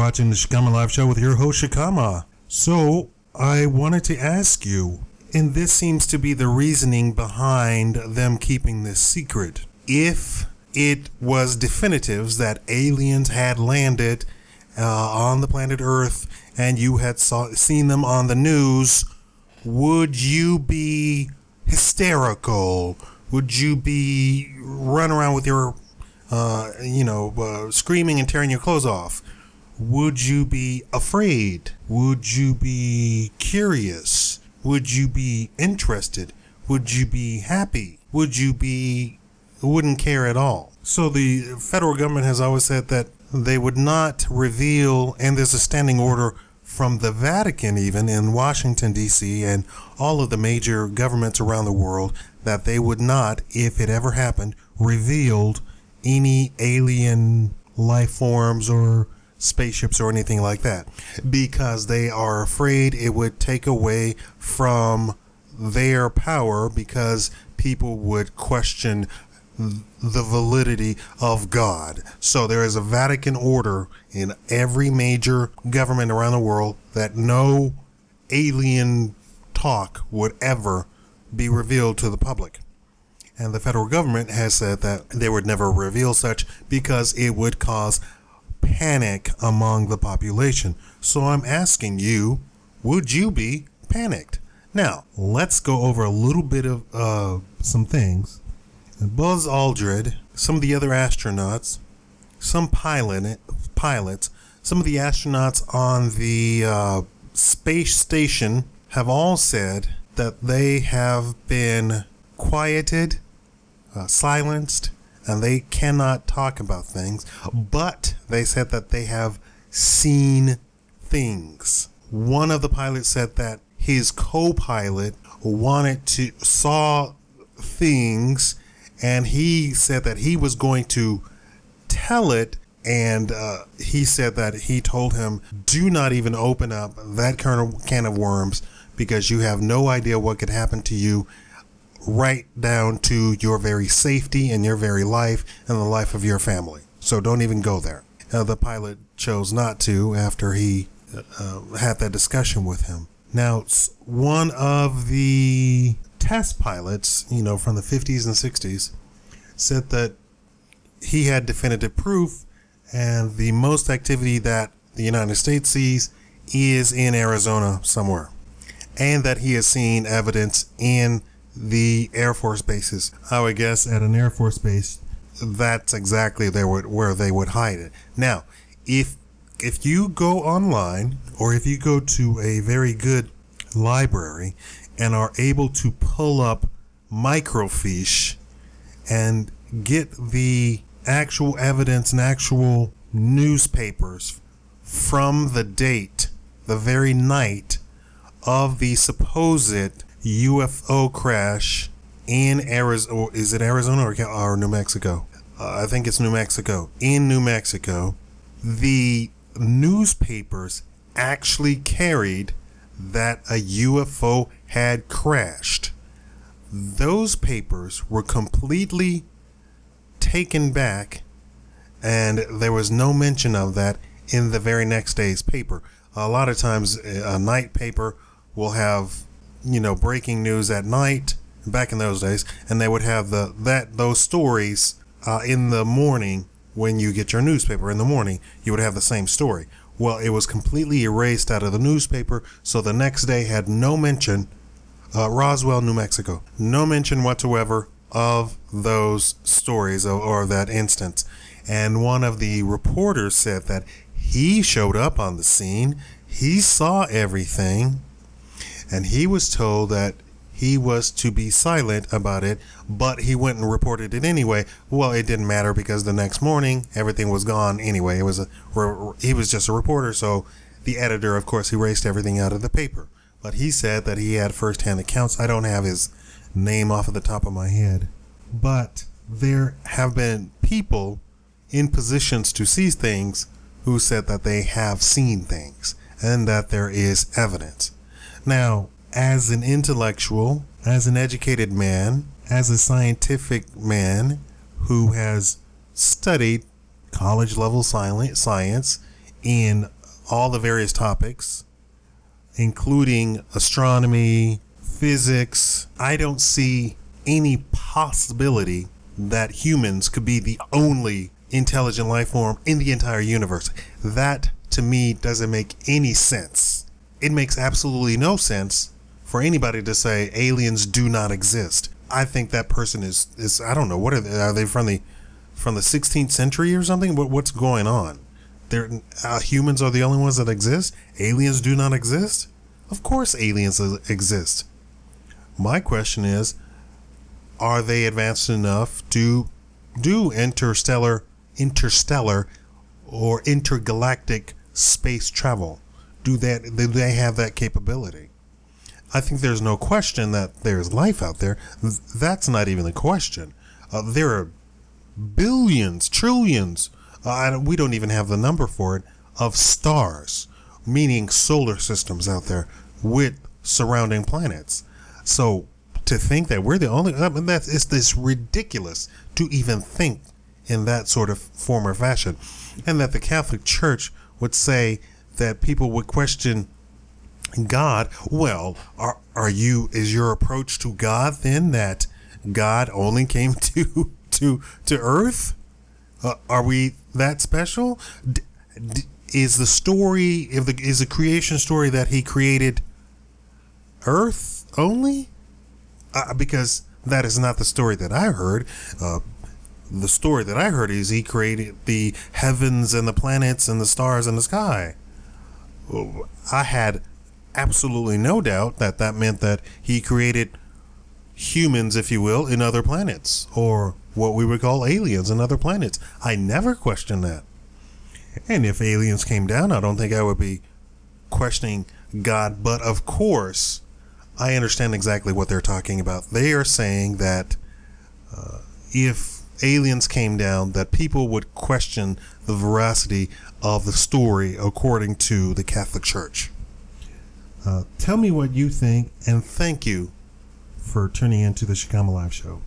watching the Shikama Live Show with your host, Shikama. So, I wanted to ask you, and this seems to be the reasoning behind them keeping this secret. If it was definitives that aliens had landed on the planet Earth and you had seen them on the news, would you be hysterical? Would you be run around with your, screaming and tearing your clothes off? Would you be afraid? Would you be curious? Would you be interested? Would you be happy? Wouldn't care at all? So the federal government has always said that they would not reveal, and there's a standing order from the Vatican, even in Washington, D.C., and all of the major governments around the world, that they would not, if it ever happened, revealed any alien life forms or spaceships or anything like that, because they are afraid it would take away from their power, because people would question the validity of God. So there is a Vatican order in every major government around the world that no alien talk would ever be revealed to the public. And the federal government has said that they would never reveal such because it would cause panic among the population. So I'm asking you, would you be panicked? Now, let's go over a little bit of some things. Buzz Aldrin, some of the other astronauts, some pilots, some of the astronauts on the space station have all said that they have been quieted, silenced, and they cannot talk about things, but they said that they have seen things. One of the pilots said that his co-pilot saw things, and he said that he was going to tell it, and he said that he told him, do not even open up that can of worms, because you have no idea what could happen to you, right down to your very safety and your very life and the life of your family. So don't even go there. The pilot chose not to after he had that discussion with him. Now, one of the test pilots, from the 50s and 60s, said that he had definitive proof, and the most activity that the United States sees is in Arizona somewhere, and that he has seen evidence in the Air Force bases. I would guess at an Air Force base, that's exactly where they would hide it. Now, if you go online, or if you go to a very good library and are able to pull up microfiche and get the actual evidence and actual newspapers from the date, the very night of the supposed UFO crash in Arizona. Is it Arizona or New Mexico? I think it's New Mexico. In New Mexico, the newspapers actually carried that a UFO had crashed. Those papers were completely taken back, and there was no mention of that in the very next day's paper. A lot of times a night paper will have breaking news at night back in those days, and they would have those stories in the morning. When you get your newspaper in the morning, you would have the same story. Well, it was completely erased out of the newspaper, so the next day had no mention, Roswell, New Mexico, no mention whatsoever of those stories or that instance. And one of the reporters said that he showed up on the scene, he saw everything, and he was told that he was to be silent about it, but he went and reported it anyway. Well, it didn't matter, because the next morning everything was gone anyway. He was just a reporter, so the editor, of course, erased everything out of the paper. But he said that he had firsthand accounts. I don't have his name off of the top of my head, but there have been people in positions to see things who said that they have seen things and that there is evidence. Now, as an intellectual, as an educated man, as a scientific man who has studied college level science in all the various topics, including astronomy, physics, I don't see any possibility that humans could be the only intelligent life form in the entire universe. That, to me, doesn't make any sense. It makes absolutely no sense for anybody to say aliens do not exist. I think that person is I don't know, what are they from the 16th century or something? What's going on? Humans are the only ones that exist? Aliens do not exist? Of course aliens exist. My question is, are they advanced enough to do interstellar or intergalactic space travel? Do they have that capability? I think there's no question that there's life out there. That's not even a question. There are billions, trillions, we don't even have the number for it, of stars, meaning solar systems out there with surrounding planets. So to think that we're the only, it's this ridiculous to even think in that sort of form or fashion. And that the Catholic Church would say that people would question God. Well, is your approach to God then that God only came to Earth? Are we that special? Is the story, is the creation story that he created Earth only? Because that is not the story that I heard. The story that I heard is he created the heavens and the planets and the stars in the sky. I had absolutely no doubt that meant that he created humans, if you will, in other planets, or what we would call aliens in other planets. I never questioned that. And if aliens came down, I don't think I would be questioning God. But of course, I understand exactly what they're talking about. They are saying that if aliens came down, that people would question the veracity of the story according to the Catholic Church. Tell me what you think, and thank you for tuning into the Shikama Live Show.